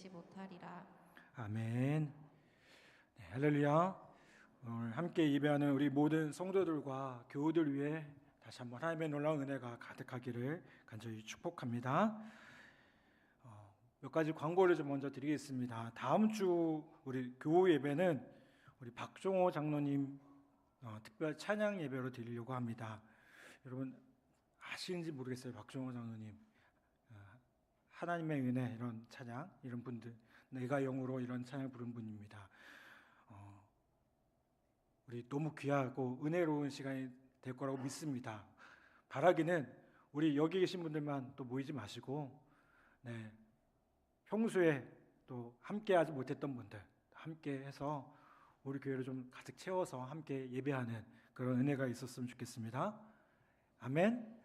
이르지 못하리라. 아멘. 네, 할렐루야. 오늘 함께 예배하는 우리 모든 성도들과 교우들 위해 다시 한번 하나님의 놀라운 은혜가 가득하기를 간절히 축복합니다. 몇 가지 광고를 좀 먼저 드리겠습니다. 다음 주 우리 교우 예배는 우리 박종호 장로님 특별 찬양 예배로 드리려고 합니다. 여러분 아시는지 모르겠어요. 박종호 장로님 하나님의 은혜 이런 찬양 이런 분들 내가 영으로 이런 찬양 부른 분입니다. 우리 너무 귀하고 은혜로운 시간이 될 거라고 믿습니다. 바라기는 우리 여기 계신 분들만 또 모이지 마시고 평소에 또 함께하지 못했던 분들 함께 해서 우리 교회를 좀 가득 채워서 함께 예배하는 그런 은혜가 있었으면 좋겠습니다. 아멘.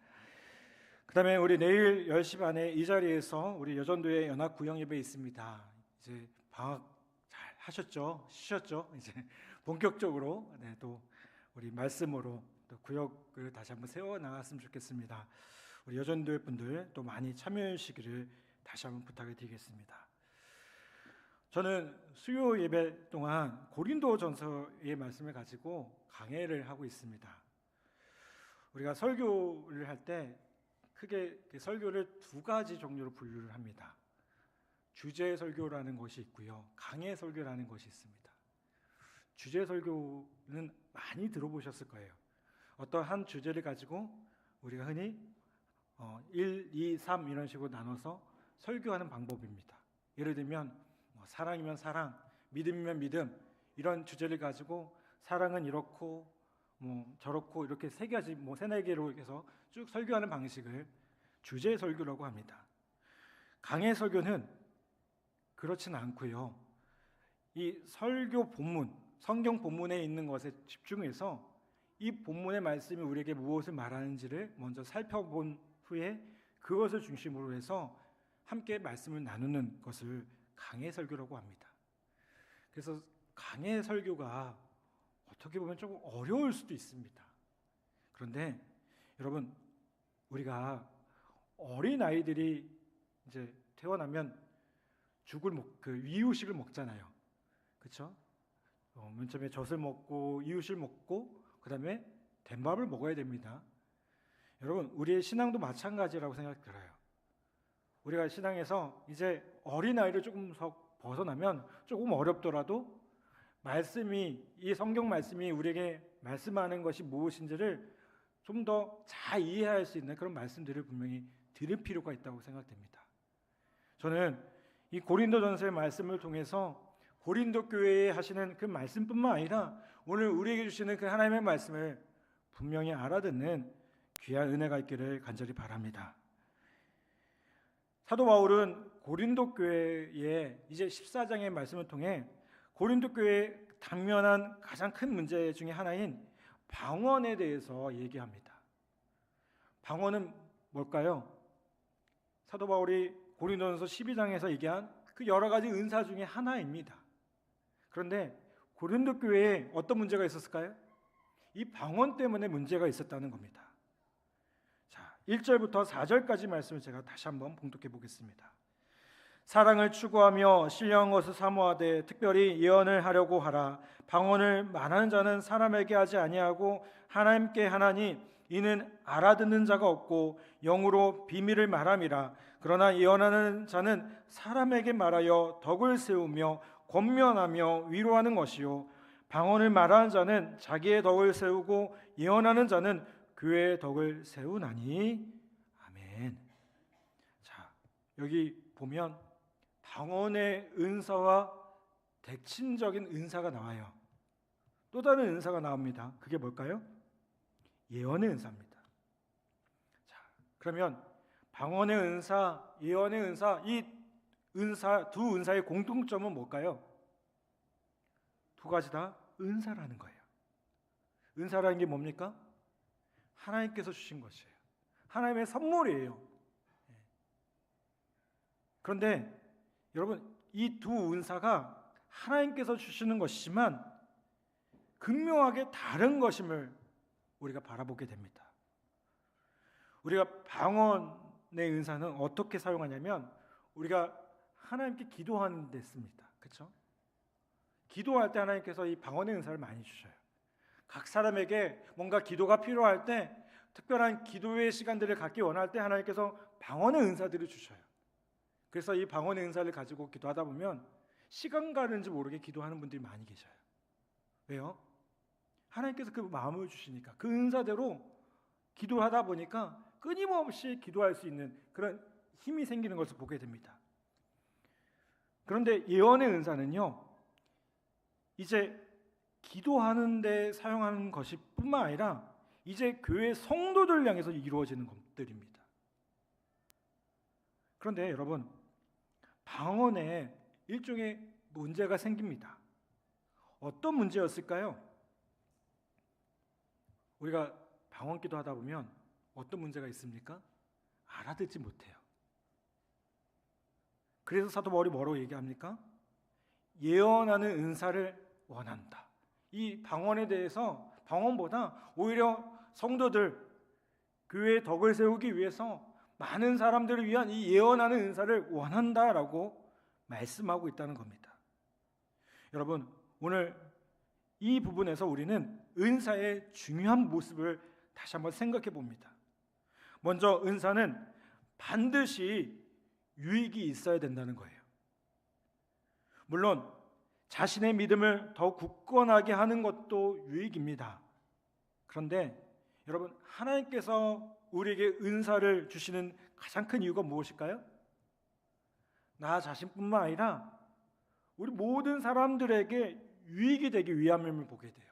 그 다음에 우리 내일 10시 반에 이 자리에서 우리 여전도의 연합 구역 예배 있습니다. 이제 방학 잘 하셨죠? 쉬셨죠? 이제 본격적으로 또 우리 말씀으로 또 구역을 다시 한번 세워 나갔으면 좋겠습니다. 우리 여전도의 분들 또 많이 참여해 주시기를 다시 한번 부탁을 드리겠습니다. 저는 수요 예배 동안 고린도전서의 말씀을 가지고 강해를 하고 있습니다. 우리가 설교를 할 때 크게 설교를 두 가지 종류로 분류를 합니다. 주제 설교라는 것이 있고요, 강해 설교라는 것이 있습니다. 주제 설교는 많이 들어보셨을 거예요. 어떤 한 주제를 가지고 우리가 흔히 1, 2, 3 이런 식으로 나눠서 설교하는 방법입니다. 예를 들면 사랑이면 사랑, 믿음이면 믿음 이런 주제를 가지고 사랑은 이렇고 저렇고 이렇게 세 가지 세네 개로 해서 쭉 설교하는 방식을 주제 설교라고 합니다. 강해 설교는 그렇지는 않고요. 이 설교 본문, 성경 본문에 있는 것에 집중해서 이 본문의 말씀이 우리에게 무엇을 말하는지를 먼저 살펴본 후에 그것을 중심으로 해서 함께 말씀을 나누는 것을 강해 설교라고 합니다. 그래서 강해 설교가 어떻게 보면 조금 어려울 수도 있습니다. 그런데 여러분, 우리가 어린 아이들이 이제 태어나면 이유식을 먹잖아요. 그렇죠? 맨 처음에 젖을 먹고 이유식을 먹고 그 다음에 된밥을 먹어야 됩니다. 여러분, 우리의 신앙도 마찬가지라고 생각이 들어요. 우리가 신앙에서 이제 어린아이를 조금 벗어나면 조금 어렵더라도 이 성경 말씀이 우리에게 말씀하는 것이 무엇인지를 좀 더 잘 이해할 수 있는 그런 말씀들을 분명히 들을 필요가 있다고 생각됩니다. 저는 이 고린도전서의 말씀을 통해서 고린도 교회에 하시는 그 말씀뿐만 아니라 오늘 우리에게 주시는 그 하나님의 말씀을 분명히 알아듣는 귀한 은혜가 있기를 간절히 바랍니다. 사도 바울은 고린도 교회의 이제 14장의 말씀을 통해 고린도 교회에 당면한 가장 큰 문제 중에 하나인 방언에 대해서 얘기합니다. 방언은 뭘까요? 사도 바울이 고린도전서 12장에서 얘기한 그 여러 가지 은사 중에 하나입니다. 그런데 고린도 교회에 어떤 문제가 있었을까요? 이 방언 때문에 문제가 있었다는 겁니다. 1절부터 4절까지 말씀을 제가 다시 한번 봉독해 보겠습니다. 사랑을 추구하며 신령한 것을 사모하되 특별히 예언을 하려고 하라. 방언을 말하는 자는 사람에게 하지 아니하고 하나님께 하나니 이는 알아듣는 자가 없고 영으로 비밀을 말함이라. 그러나 예언하는 자는 사람에게 말하여 덕을 세우며 권면하며 위로하는 것이요 방언을 말하는 자는 자기의 덕을 세우고 예언하는 자는 교회의 덕을 세우나니. 아멘. 자, 여기 보면 방언의 은사와 대칭적인 은사가 나와요. 또 다른 은사가 나옵니다. 그게 뭘까요? 예언의 은사입니다. 자, 그러면 방언의 은사, 예언의 은사, 이 두 은사의 공통점은 뭘까요? 두 가지 다 은사라는 거예요. 은사라는 게 뭡니까? 하나님께서 주신 것이에요. 하나님의 선물이에요. 그런데 여러분, 이 두 은사가 하나님께서 주시는 것이지만 극명하게 다른 것임을 우리가 바라보게 됩니다. 우리가 방언의 은사는 어떻게 사용하냐면 우리가 하나님께 기도하는 데 씁니다. 그렇죠? 기도할 때 하나님께서 이 방언의 은사를 많이 주셔요. 각 사람에게 뭔가 기도가 필요할 때, 특별한 기도의 시간들을 갖기 원할 때 하나님께서 방언의 은사들을 주셔요. 그래서 이 방언의 은사를 가지고 기도하다 보면 시간 가는지 모르게 기도하는 분들이 많이 계셔요. 왜요? 하나님께서 그 마음을 주시니까, 그 은사대로 기도하다 보니까 끊임없이 기도할 수 있는 그런 힘이 생기는 것을 보게 됩니다. 그런데 예언의 은사는요, 이제 기도하는 데 사용하는 것이 뿐만 아니라 이제 교회 성도들 향해서 이루어지는 것들입니다. 그런데 여러분, 방언에 일종의 문제가 생깁니다. 어떤 문제였을까요? 우리가 방언 기도하다 보면 어떤 문제가 있습니까? 알아듣지 못해요. 그래서 사도 바울이 뭐라고 얘기합니까? 예언하는 은사를 원한다. 이 방언에 대해서, 방언보다 오히려 성도들, 교회의 덕을 세우기 위해서 많은 사람들을 위한 이 예언하는 은사를 원한다라고 말씀하고 있다는 겁니다. 여러분, 오늘 이 부분에서 우리는 은사의 중요한 모습을 다시 한번 생각해 봅니다. 먼저 은사는 반드시 유익이 있어야 된다는 거예요. 물론 자신의 믿음을 더 굳건하게 하는 것도 유익입니다. 그런데 여러분, 하나님께서 우리에게 은사를 주시는 가장 큰 이유가 무엇일까요? 나 자신뿐만 아니라 우리 모든 사람들에게 유익이 되기 위함을 보게 돼요.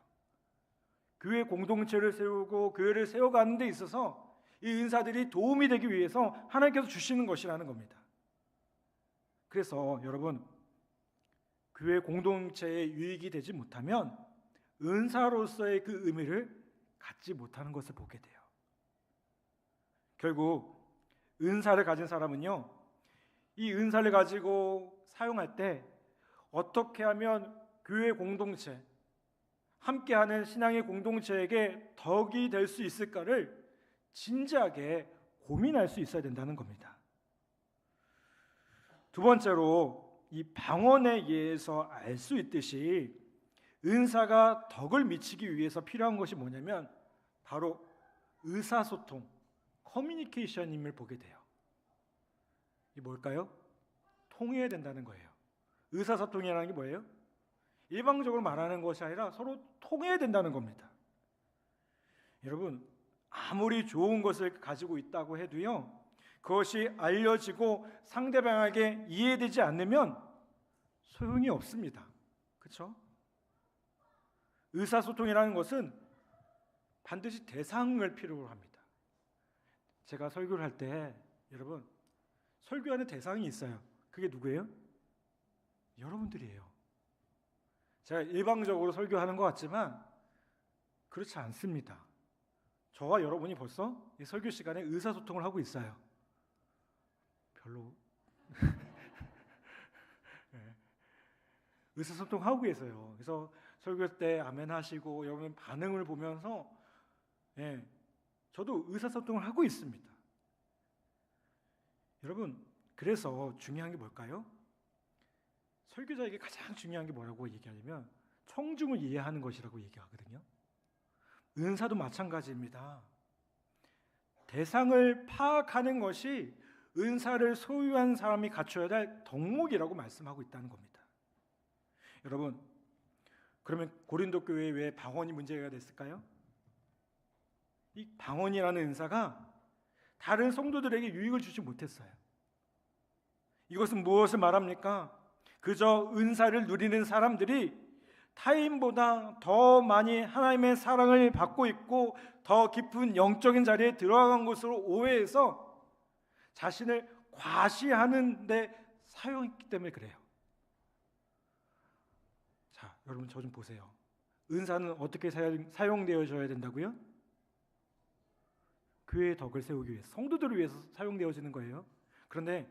교회 공동체를 세우고 교회를 세워가는 데 있어서 이 은사들이 도움이 되기 위해서 하나님께서 주시는 것이라는 겁니다. 그래서 여러분, 교회 공동체에 유익이 되지 못하면 은사로서의 그 의미를 갖지 못하는 것을 보게 돼요. 결국 은사를 가진 사람은요, 이 은사를 가지고 사용할 때 어떻게 하면 교회 공동체, 함께하는 신앙의 공동체에게 덕이 될 수 있을까를 진지하게 고민할 수 있어야 된다는 겁니다. 두 번째로, 이 방언에 의해서 알 수 있듯이 은사가 덕을 미치기 위해서 필요한 것이 뭐냐면 바로 의사소통, 커뮤니케이션임을 보게 돼요. 이게 뭘까요? 통해야 된다는 거예요. 의사소통이라는 게 뭐예요? 일방적으로 말하는 것이 아니라 서로 통해야 된다는 겁니다. 여러분, 아무리 좋은 것을 가지고 있다고 해도요, 그것이 알려지고 상대방에게 이해되지 않으면 소용이 없습니다. 그렇죠? 의사소통이라는 것은 반드시 대상을 필요로 합니다. 제가 설교를 할 때 여러분, 설교하는 대상이 있어요. 그게 누구예요? 여러분들이에요. 제가 일방적으로 설교하는 것 같지만 그렇지 않습니다. 저와 여러분이 벌써 이 설교 시간에 의사소통을 하고 있어요. 별로 네. 의사소통하고 계세요. 그래서 설교 때 아멘 하시고 여러분 반응을 보면서 저도 의사소통을 하고 있습니다. 여러분, 그래서 중요한 게 뭘까요? 설교자에게 가장 중요한 게 뭐라고 얘기하냐면 청중을 이해하는 것이라고 얘기하거든요. 은사도 마찬가지입니다. 대상을 파악하는 것이 은사를 소유한 사람이 갖춰야 될 덕목이라고 말씀하고 있다는 겁니다. 여러분, 그러면 고린도 교회에 왜 방언이 문제가 됐을까요? 이 방언이라는 은사가 다른 성도들에게 유익을 주지 못했어요. 이것은 무엇을 말합니까? 그저 은사를 누리는 사람들이 타인보다 더 많이 하나님의 사랑을 받고 있고 더 깊은 영적인 자리에 들어간 것으로 오해해서 자신을 과시하는 데 사용했기 때문에 그래요. 자, 여러분 저 좀 보세요. 은사는 어떻게 사용되어져야 된다고요? 교회의 덕을 세우기 위해서, 성도들을 위해서 사용되어지는 거예요. 그런데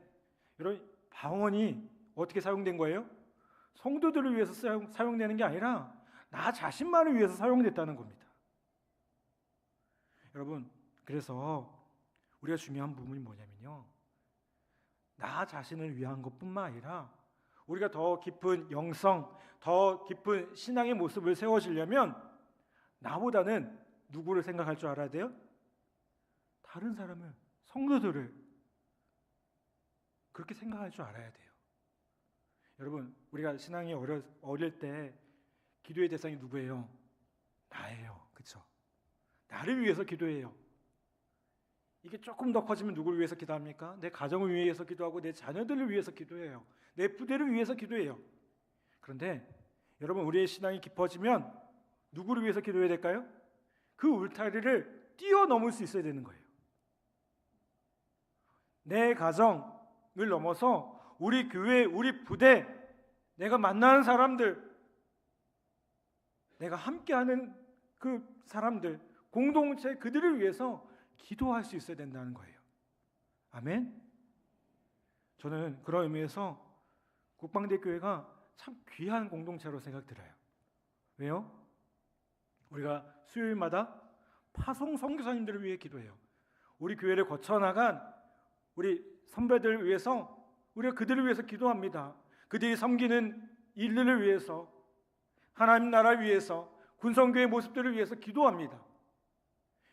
여러분, 방언이 어떻게 사용된 거예요? 성도들을 위해서 사용되는 게 아니라 나 자신만을 위해서 사용됐다는 겁니다. 여러분, 그래서 우리가 중요한 부분이 뭐냐면요, 나 자신을 위한 것뿐만 아니라 우리가 더 깊은 영성, 더 깊은 신앙의 모습을 세워지려면 나보다는 누구를 생각할 줄 알아야 돼요? 다른 사람을, 성도들을 그렇게 생각할 줄 알아야 돼요. 여러분, 우리가 신앙이 어릴 때 기도의 대상이 누구예요? 나예요. 그렇죠? 나를 위해서 기도해요. 이게 조금 더 커지면 누구를 위해서 기도합니까? 내 가정을 위해서 기도하고 내 자녀들을 위해서 기도해요. 내 부대를 위해서 기도해요. 그런데 여러분, 우리의 신앙이 깊어지면 누구를 위해서 기도해야 될까요? 그 울타리를 뛰어넘을 수 있어야 되는 거예요. 내 가정을 넘어서 우리 교회, 우리 부대, 내가 만나는 사람들, 내가 함께하는 그 사람들, 공동체, 그들을 위해서 기도할 수 있어야 된다는 거예요. 아멘. 저는 그런 의미에서 국방대 교회가 참 귀한 공동체로 생각들어요. 왜요? 우리가 수요일마다 파송 선교사님들을 위해 기도해요. 우리 교회를 거쳐나간 우리 선배들을 위해서 우리가 그들을 위해서 기도합니다. 그들이 섬기는 일들을 위해서, 하나님 나라를 위해서, 군성교의 모습들을 위해서 기도합니다.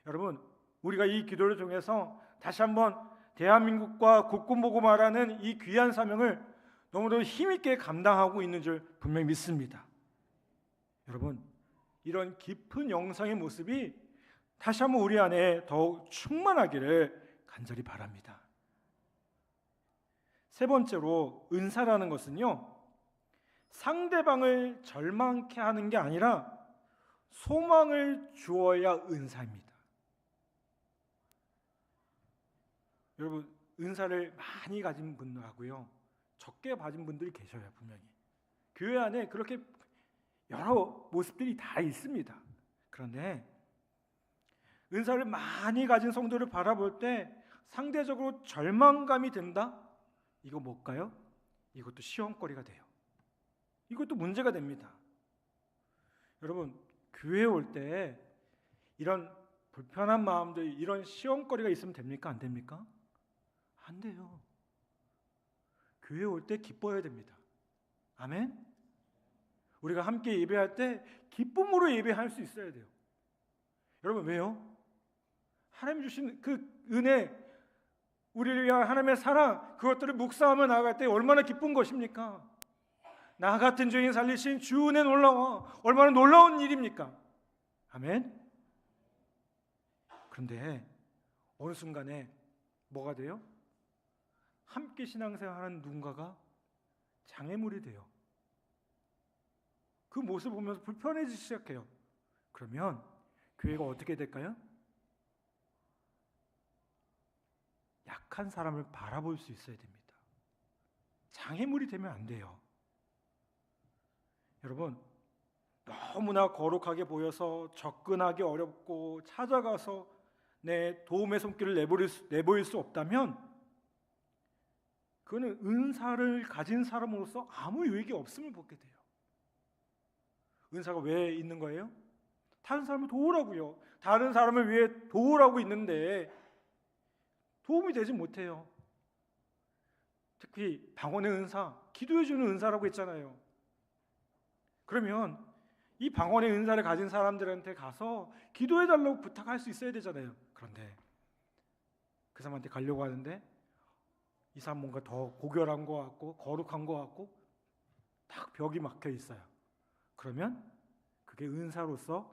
여러분, 우리가 이 기도를 통해서 다시 한번 대한민국과 국군 보고 말하는 이 귀한 사명을 너무도 힘있게 감당하고 있는 줄 분명히 믿습니다. 여러분, 이런 깊은 영성의 모습이 다시 한번 우리 안에 더욱 충만하기를 간절히 바랍니다. 세 번째로, 은사라는 것은요, 상대방을 절망케 하는 게 아니라 소망을 주어야 은사입니다. 여러분, 은사를 많이 가진 분들하고요, 적게 가진 분들이 계셔요. 분명히 교회 안에 그렇게 여러 모습들이 다 있습니다. 그런데 은사를 많이 가진 성도를 바라볼 때 상대적으로 절망감이 든다? 이거 뭘까요? 이것도 시험거리가 돼요. 이것도 문제가 됩니다. 여러분, 교회에 올 때 이런 불편한 마음들, 이런 시험거리가 있으면 됩니까? 안 됩니까? 안 돼요. 교회에 올 때 기뻐야 됩니다. 아멘? 우리가 함께 예배할 때 기쁨으로 예배할 수 있어야 돼요. 여러분, 왜요? 하나님 주신 그 은혜, 우리를 위한 하나님의 사랑, 그것들을 묵상하며 나아갈 때 얼마나 기쁜 것입니까? 나 같은 죄인 살리신 주 은혜 놀라워, 얼마나 놀라운 일입니까? 아멘? 그런데 어느 순간에 뭐가 돼요? 함께 신앙생활하는 누군가가 장애물이 돼요. 그 모습을 보면서 불편해지기 시작해요. 그러면 교회가 어떻게 될까요? 약한 사람을 바라볼 수 있어야 됩니다. 장애물이 되면 안 돼요. 여러분, 너무나 거룩하게 보여서 접근하기 어렵고 찾아가서 내 도움의 손길을 내보일 수 없다면 그거는 은사를 가진 사람으로서 아무 유익이 없음을 보게 돼요. 은사가 왜 있는 거예요? 다른 사람을 도우라고요. 다른 사람을 위해 도우라고 있는데 도움이 되지 못해요. 특히 방언의 은사, 기도해주는 은사라고 했잖아요. 그러면 이 방언의 은사를 가진 사람들한테 가서 기도해달라고 부탁할 수 있어야 되잖아요. 그런데 그 사람한테 가려고 하는데 이 사람 뭔가 더 고결한 것 같고 거룩한 것 같고 딱 벽이 막혀 있어요. 그러면 그게 은사로서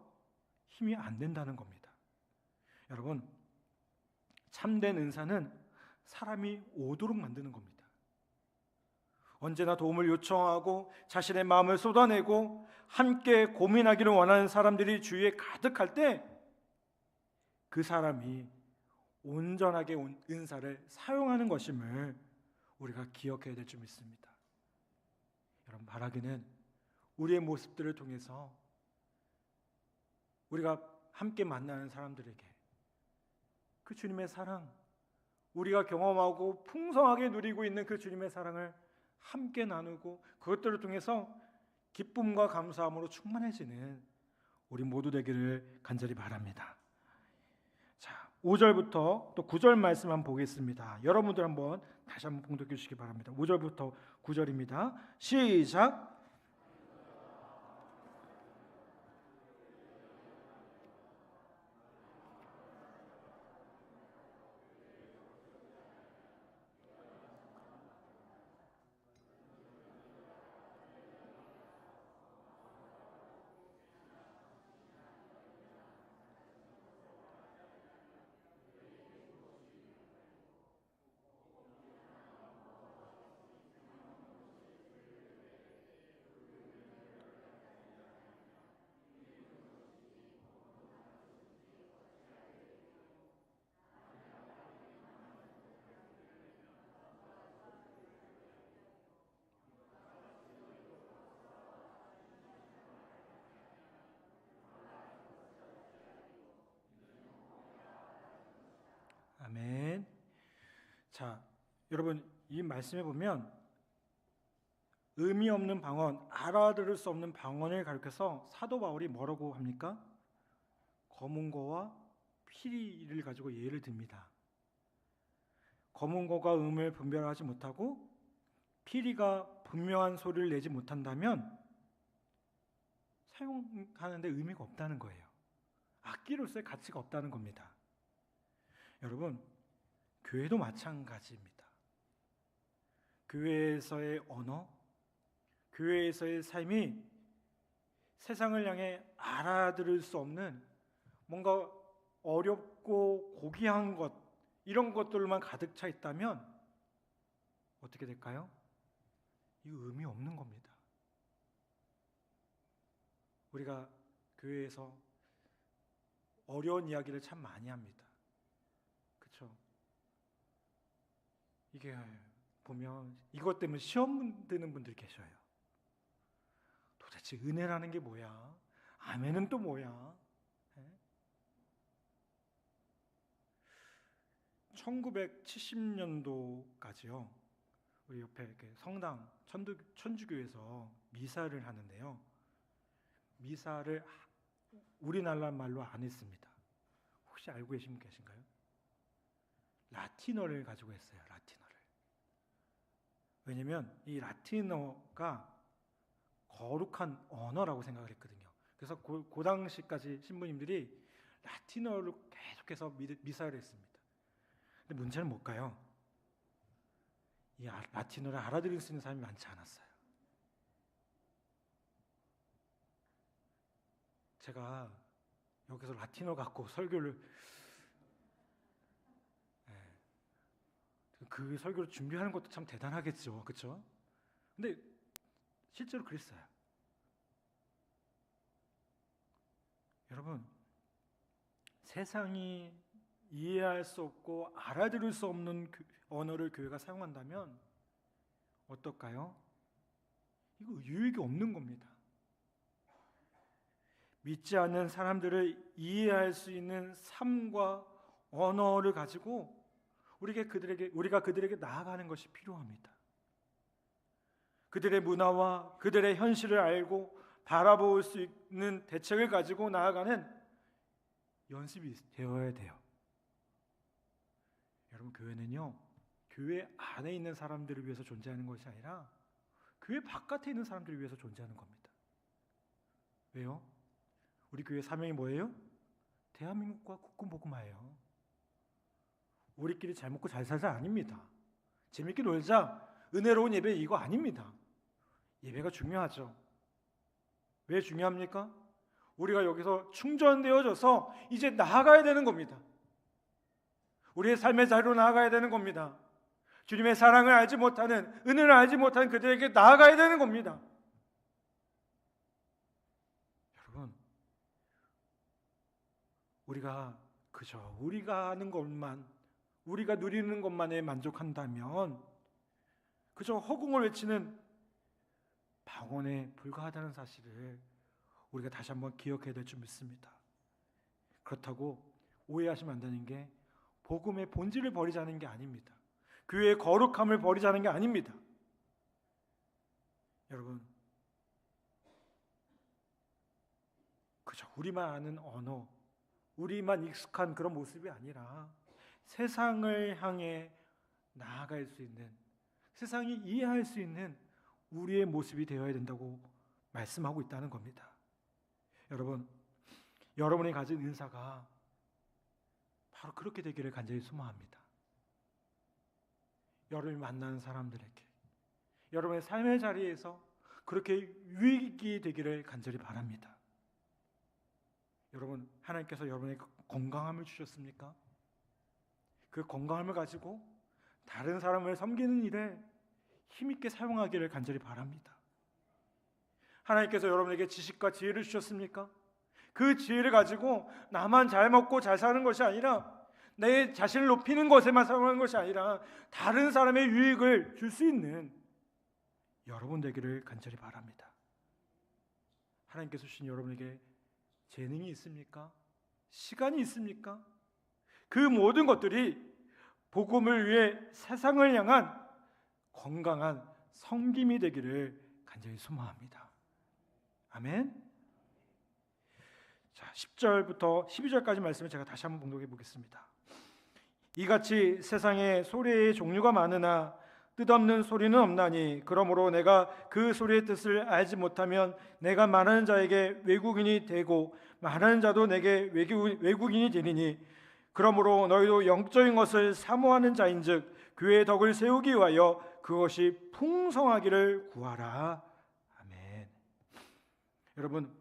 힘이 안 된다는 겁니다. 여러분, 참된 은사는 사람이 오도록 만드는 겁니다. 언제나 도움을 요청하고 자신의 마음을 쏟아내고 함께 고민하기를 원하는 사람들이 주위에 가득할 때 그 사람이 온전하게 은사를 사용하는 것임을 우리가 기억해야 될 줄 믿습니다. 여러분, 바라기는 우리의 모습들을 통해서 우리가 함께 만나는 사람들에게 그 주님의 사랑, 우리가 경험하고 풍성하게 누리고 있는 그 주님의 사랑을 함께 나누고 그것들을 통해서 기쁨과 감사함으로 충만해지는 우리 모두 되기를 간절히 바랍니다. 자, 5절부터 또 9절 말씀 한번 보겠습니다. 여러분들 한번 다시 한번 봉독해 주시기 바랍니다. 5절부터 9절입니다. 시작. 아멘. 자, 여러분 이 말씀에 보면 의미 없는 방언, 알아들을 수 없는 방언을 가리켜서 사도 바울이 뭐라고 합니까? 검은고와 피리를 가지고 예를 듭니다. 검은고가 음을 분별하지 못하고 피리가 분명한 소리를 내지 못한다면 사용하는데 의미가 없다는 거예요. 악기로서의 가치가 없다는 겁니다. 여러분, 교회도 마찬가지입니다. 교회에서의 언어, 교회에서의 삶이 세상을 향해 알아들을 수 없는 뭔가 어렵고 고귀한 것, 이런 것들만 가득 차 있다면 어떻게 될까요? 이 의미 없는 겁니다. 우리가 교회에서 어려운 이야기를 참 많이 합니다. 그렇죠? 이게 보면 이것 때문에 시험 드는 분들 계셔요. 도대체 은혜라는 게 뭐야? 아멘은 또 뭐야? 1970년도까지요. 우리 옆에 이렇게 성당 천주교에서 미사를 하는데요. 미사를 우리나라 말로 안 했습니다. 혹시 알고 계신 분 계신가요? 라틴어를 가지고 했어요. 라틴어를. 왜냐하면 이 라틴어가 거룩한 언어라고 생각을 했거든요. 그래서 그 당시까지 신부님들이 라틴어로 계속해서 미사를 했습니다. 근데 문제는 뭘까요? 이 라틴어를 알아들을 수 있는 사람이 많지 않았어요. 제가 여기서 라틴어 갖고 설교를 그 설교를 준비하는 것도 참 대단하겠죠, 그렇죠? 근데 실제로 그랬어요. 여러분, 세상이 이해할 수 없고 알아들을 수 없는 언어를 교회가 사용한다면 어떨까요? 이거 유익이 없는 겁니다. 믿지 않는 사람들을 이해할 수 있는 삶과 언어를 가지고 우리가 그들에게 나아가는 것이 필요합니다. 그들의 문화와 그들의 현실을 알고 바라볼 수 있는 대책을 가지고 나아가는 연습이 되어야 돼요. 여러분, 교회는요, 교회 안에 있는 사람들을 위해서 존재하는 것이 아니라 교회 바깥에 있는 사람들을 위해서 존재하는 겁니다. 왜요? 우리 교회 사명이 뭐예요? 대한민국과 국군복음화예요. 우리끼리 잘 먹고 잘 살자 아닙니다. 재밌게 놀자, 은혜로운 예배 이거 아닙니다. 예배가 중요하죠. 왜 중요합니까? 우리가 여기서 충전되어져서 이제 나아가야 되는 겁니다. 우리의 삶의 자리로 나아가야 되는 겁니다. 주님의 사랑을 알지 못하는, 은혜를 알지 못하는 그들에게 나아가야 되는 겁니다. 여러분, 우리가 하는 것만, 우리가 누리는 것만에 만족한다면 그저 허공을 외치는 방언에 불과하다는 사실을 우리가 다시 한번 기억해야 될 줄 믿습니다. 그렇다고 오해하시면 안 되는 게 복음의 본질을 버리자는 게 아닙니다. 교회의 거룩함을 버리자는 게 아닙니다. 여러분, 그저 우리만 아는 언어, 우리만 익숙한 그런 모습이 아니라 세상을 향해 나아갈 수 있는, 세상이 이해할 수 있는 우리의 모습이 되어야 된다고 말씀하고 있다는 겁니다. 여러분, 여러분이 가진 은사가 바로 그렇게 되기를 간절히 소망합니다. 여러분이 만나는 사람들에게, 여러분의 삶의 자리에서 그렇게 유익이 되기를 간절히 바랍니다. 여러분, 하나님께서 여러분에게 건강함을 주셨습니까? 그 건강함을 가지고 다른 사람을 섬기는 일에 힘있게 사용하기를 간절히 바랍니다. 하나님께서 여러분에게 지식과 지혜를 주셨습니까? 그 지혜를 가지고 나만 잘 먹고 잘 사는 것이 아니라 내 자신을 높이는 것에만 사용하는 것이 아니라 다른 사람의 유익을 줄 수 있는 여러분 되기를 간절히 바랍니다. 하나님께서 주신 여러분에게 재능이 있습니까? 시간이 있습니까? 그 모든 것들이 복음을 위해 세상을 향한 건강한 섬김이 되기를 간절히 소망합니다. 아멘. 자, 10절부터 12절까지 말씀을 제가 다시 한번 봉독해 보겠습니다. 이같이 세상에 소리의 종류가 많으나 뜻없는 소리는 없나니 그러므로 내가 그 소리의 뜻을 알지 못하면 내가 말하는 자에게 외국인이 되고 말하는 자도 내게 외국인이 되리니 그러므로 너희도 영적인 것을 사모하는 자인즉 교회의 덕을 세우기 위하여 그것이 풍성하기를 구하라. 아멘. 여러분,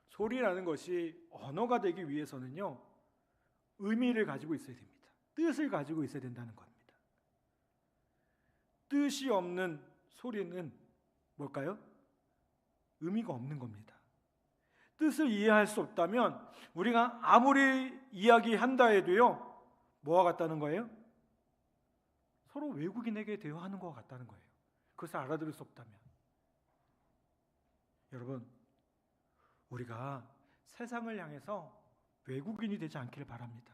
소리라는 것이 언어가 되기 위해서는요, 의미를 가지고 있어야 됩니다. 뜻을 가지고 있어야 된다는 겁니다. 뜻이 없는 소리는 뭘까요? 의미가 없는 겁니다. 뜻을 이해할 수 없다면 우리가 아무리 이야기한다 해도요, 뭐와 같다는 거예요? 서로 외국인에게 대화하는 것과 같다는 거예요. 그것을 알아들을 수 없다면. 여러분, 우리가 세상을 향해서 외국인이 되지 않기를 바랍니다.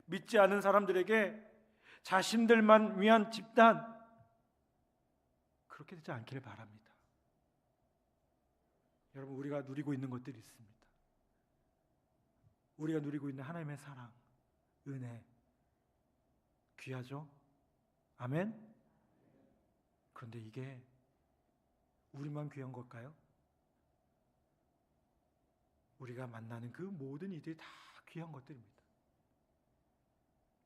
믿지 않은 사람들에게 자신들만 위한 집단, 그렇게 되지 않기를 바랍니다. 여러분, 우리가 누리고 있는 것들이 있습니다. 우리가 누리고 있는 하나님의 사랑, 은혜, 귀하죠? 아멘? 그런데 이게 우리만 귀한 걸까요? 우리가 만나는 그 모든 이들이 다 귀한 것들입니다.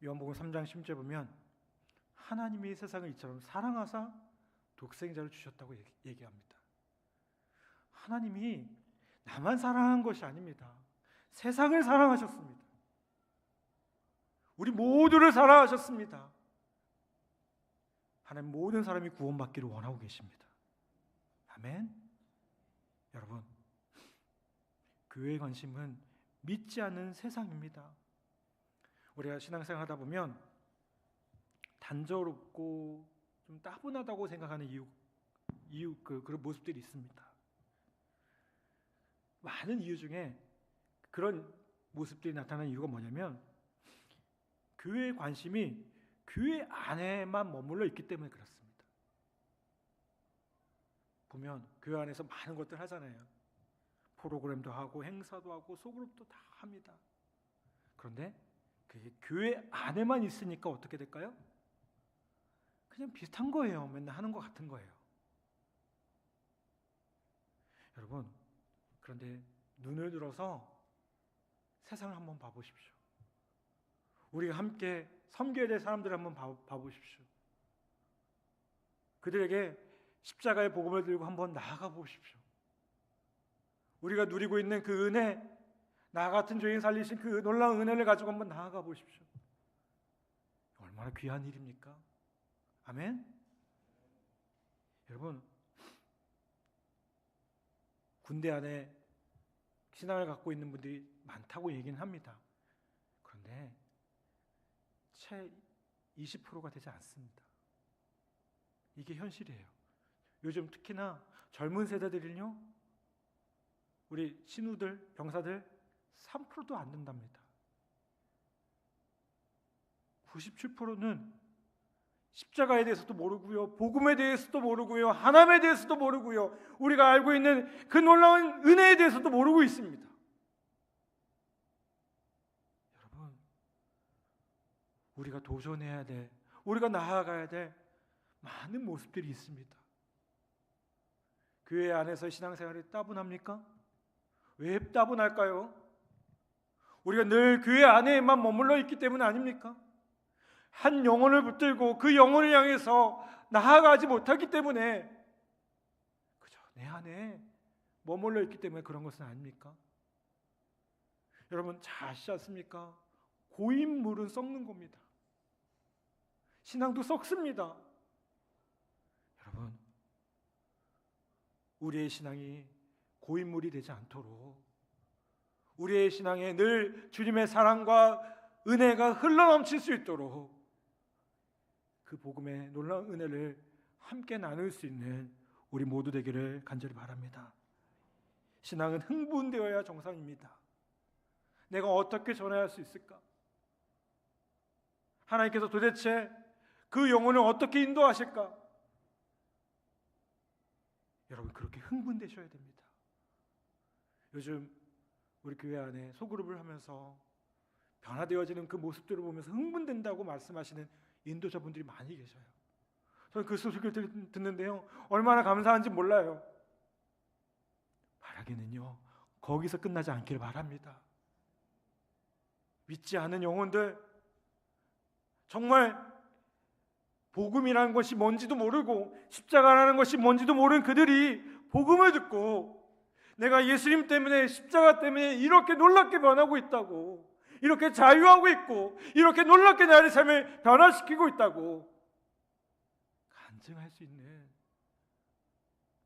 요한복음 3장 10절 보면 하나님이 세상을 이처럼 사랑하사 독생자를 주셨다고 얘기합니다. 하나님이 나만 사랑한 것이 아닙니다. 세상을 사랑하셨습니다. 우리 모두를 사랑하셨습니다. 하나님 모든 사람이 구원받기를 원하고 계십니다. 아멘. 여러분, 교회의 관심은 믿지 않는 세상입니다. 우리가 신앙생활 하다 보면 단조롭고 좀 따분하다고 생각하는 그런 모습들이 있습니다. 많은 이유 중에 그런 모습들이 나타나는 이유가 뭐냐면 교회의 관심이 교회 안에만 머물러 있기 때문에 그렇습니다. 보면 교회 안에서 많은 것들 하잖아요. 프로그램도 하고 행사도 하고 소그룹도 다 합니다. 그런데 그게 교회 안에만 있으니까 어떻게 될까요? 그냥 비슷한 거예요. 맨날 하는 것 같은 거예요. 여러분, 그런데 눈을 들어서 세상을 한번 봐보십시오. 우리가 함께 섬겨야 될 사람들을 한번 봐보십시오. 그들에게 십자가의 복음을 들고 한번 나아가 보십시오. 우리가 누리고 있는 그 은혜, 나 같은 죄인 살리신 그 놀라운 은혜를 가지고 한번 나아가 보십시오. 얼마나 귀한 일입니까? 아멘? 여러분, 군대 안에 신앙을 갖고 있는 분들이 많다고 얘기는 합니다. 그런데 채 20%가 되지 않습니다. 이게 현실이에요. 요즘 특히나 젊은 세대들은요, 우리 신우들, 병사들 3%도 안 된답니다. 97%는 십자가에 대해서도 모르고요, 복음에 대해서도 모르고요, 하나님에 대해서도 모르고요, 우리가 알고 있는 그 놀라운 은혜에 대해서도 모르고 있습니다. 우리가 도전해야 돼, 우리가 나아가야 될 많은 모습들이 있습니다. 교회 안에서 신앙생활이 따분합니까? 왜 따분할까요? 우리가 늘 교회 안에만 머물러 있기 때문 아닙니까? 한 영혼을 붙들고 그 영혼을 향해서 나아가지 못하기 때문에, 그저 내 안에 머물러 있기 때문에 그런 것은 아닙니까? 여러분 잘 아시지 않습니까? 고인물은 썩는 겁니다. 신앙도 썩습니다. 여러분, 우리의 신앙이 고인물이 되지 않도록, 우리의 신앙에 늘 주님의 사랑과 은혜가 흘러넘칠 수 있도록 그 복음의 놀라운 은혜를 함께 나눌 수 있는 우리 모두 되기를 간절히 바랍니다. 신앙은 흥분되어야 정상입니다. 내가 어떻게 전해할 수 있을까? 하나님께서 도대체 그 영혼을 어떻게 인도하실까? 여러분 그렇게 흥분되셔야 됩니다. 요즘 우리 교회 안에 소그룹을 하면서 변화되어지는 그 모습들을 보면서 흥분된다고 말씀하시는 인도자분들이 많이 계셔요. 저는 그 소식을 듣는데요, 얼마나 감사한지 몰라요. 바라기는요, 거기서 끝나지 않기를 바랍니다. 믿지 않은 영혼들, 정말 복음이라는 것이 뭔지도 모르고 십자가라는 것이 뭔지도 모르는 그들이 복음을 듣고 내가 예수님 때문에, 십자가 때문에 이렇게 놀랍게 변하고 있다고, 이렇게 자유하고 있고, 이렇게 놀랍게 나의 삶을 변화시키고 있다고 간증할 수 있는,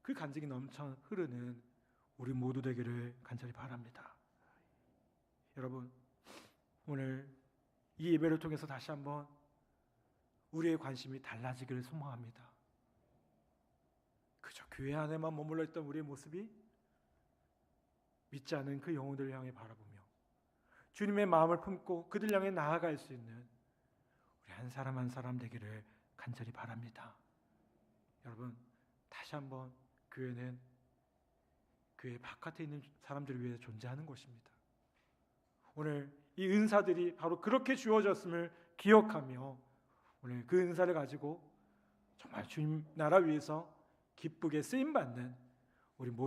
그 간증이 넘쳐 흐르는 우리 모두 되기를 간절히 바랍니다. 여러분, 오늘 이 예배를 통해서 다시 한번 우리의 관심이 달라지기를 소망합니다. 그저 교회 안에만 머물러 있던 우리의 모습이 믿지 않은 그 영혼들을 향해 바라보며 주님의 마음을 품고 그들 향해 나아갈 수 있는 우리 한 사람 한 사람 되기를 간절히 바랍니다. 여러분, 다시 한번 교회는 교회 바깥에 있는 사람들을 위해 존재하는 곳입니다. 오늘 이 은사들이 바로 그렇게 주어졌음을 기억하며 오늘 그 은사를 가지고 정말 주님 나라 위해서 기쁘게 쓰임받는 우리 모두